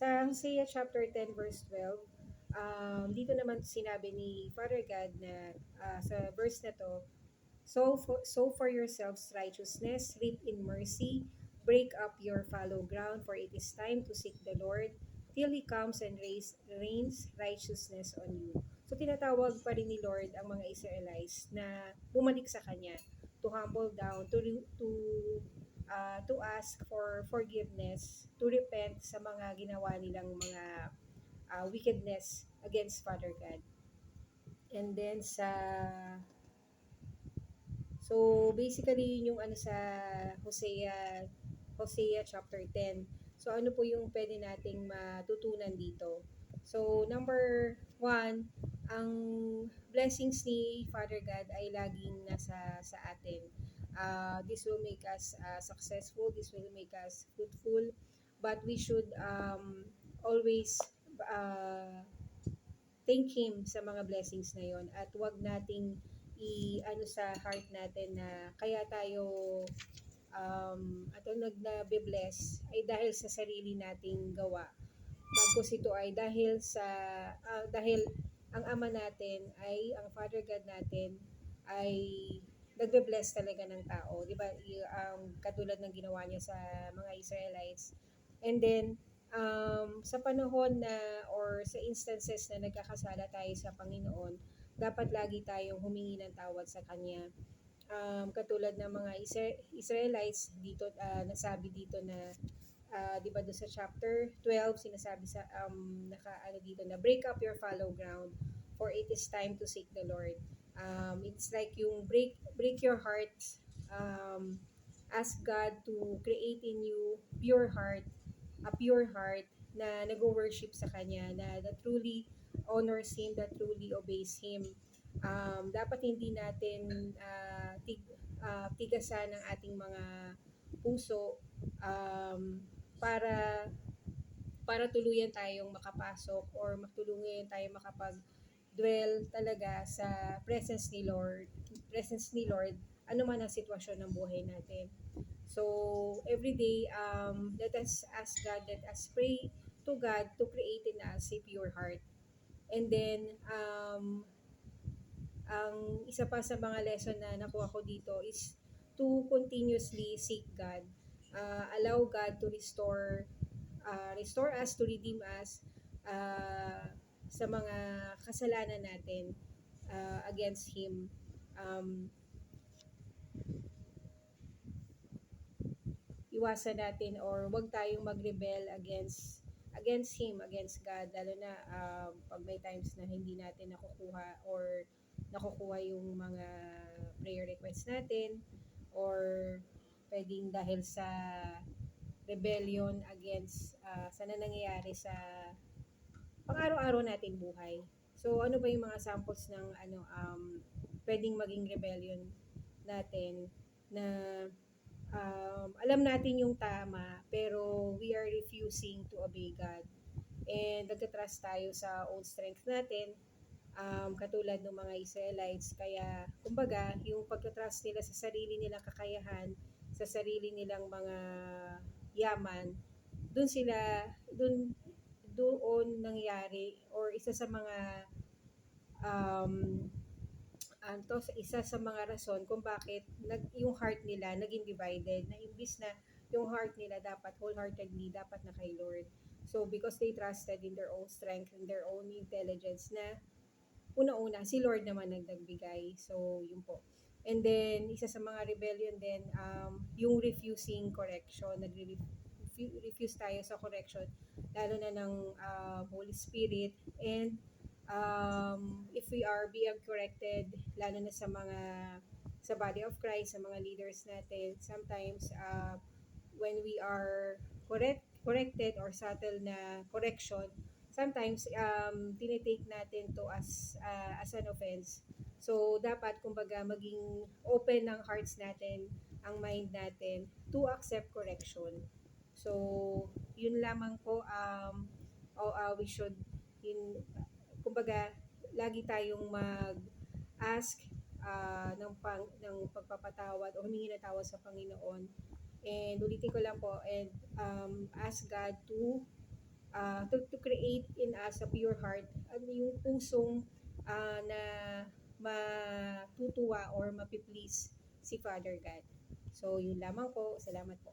Sa Hosea chapter 10 verse 12, dito naman sinabi ni Father God na sa verse na to, sow for yourselves righteousness, reap in mercy, break up your fallow ground, for it is time to seek the Lord till He comes and rains righteousness on you. So tinatawag pa rin ni Lord ang mga Israelites na bumalik sa Kanya, to humble down, to ask for forgiveness, to repent sa mga ginawa nilang mga wickedness against Father God. And then so basically yun yung ano sa Hosea chapter 10. So ano po yung pwede nating matutunan dito? So number one, ang blessings ni Father God ay laging nasa sa atin. This will make us successful, this will make us fruitful, but we should always uh, thank Him sa mga blessings na yon at wag nating i-ano sa heart natin na kaya tayo nagna-bless ay dahil sa sarili nating gawa. Bagkus ito ay dahil ang Ama natin ay ang Father God natin ay nagbe-bless talaga ng tao, 'di ba? Katulad ng ginawa niya sa mga Israelites. And then sa panahon na or sa instances na nagkakasala tayo sa Panginoon, dapat lagi tayong humingi ng tawad sa Kanya. Katulad ng mga Israelites dito, nasabi dito na 'di ba do sa chapter 12 sinasabi sa naka ano dito na break up your fallow ground, for it is time to seek the Lord. It's like yung break your heart, um, ask God to create in you a pure heart na nag-worship sa Kanya, na truly honors Him, that truly obeys Him. Dapat hindi natin tigasan ang ating mga puso, um, para tuluyan tayong makapasok or matuluyan tayong makapag-dwell talaga sa presence ni Lord, ano man ang sitwasyon ng buhay natin. So, every day, let us ask God, let us pray to God to create in us a pure heart. And then, ang isa pa sa mga lesson na nakuha ko dito is to continuously seek God. Allow God to restore us, to redeem us sa mga kasalanan natin against Him. Um, Iwasan natin or wag tayong mag-rebel against Him, against God, lalo na pag may times na hindi natin nakukuha yung mga prayer requests natin, or pwedeng dahil sa rebellion against sa nangyayari sa pang-araw-araw natin buhay. So ano ba yung mga samples ng pwedeng maging rebellion natin na alam natin yung tama pero we are refusing to obey God, and nagtatrust tayo sa own strength natin, katulad ng mga Israelites. Kaya kumbaga yung pagtatrust nila sa sarili nilang kakayahan, sa sarili nilang mga yaman, dun sila dun doon nangyari, or isa sa mga um, isa sa mga rason kung bakit yung heart nila naging divided, na imbis na yung heart nila dapat wholeheartedly dapat na kay Lord. So because they trusted in their own strength and their own intelligence, na una-una si Lord naman nagdagbigay. So yun po. And then isa sa mga rebellion din, yung refusing correction. Refuse tayo sa correction lalo na ng Holy Spirit. And if we are being corrected, lalo na sa body of Christ, sa mga leaders natin, sometimes when we are corrected or subtle na correction, sometimes tinitake natin to as an offense. So dapat kumbaga maging open ng hearts natin, ang mind natin to accept correction. So yun lamang po, we should in kumbaga lagi tayong mag-ask ng pagpapatawad o humingi ng tawad sa Panginoon. And ulitin ko lang po, and ask God to to create in us a pure heart, yung pusong na matutuwa or mapiplease si Father God. So, yun lamang po. Salamat po.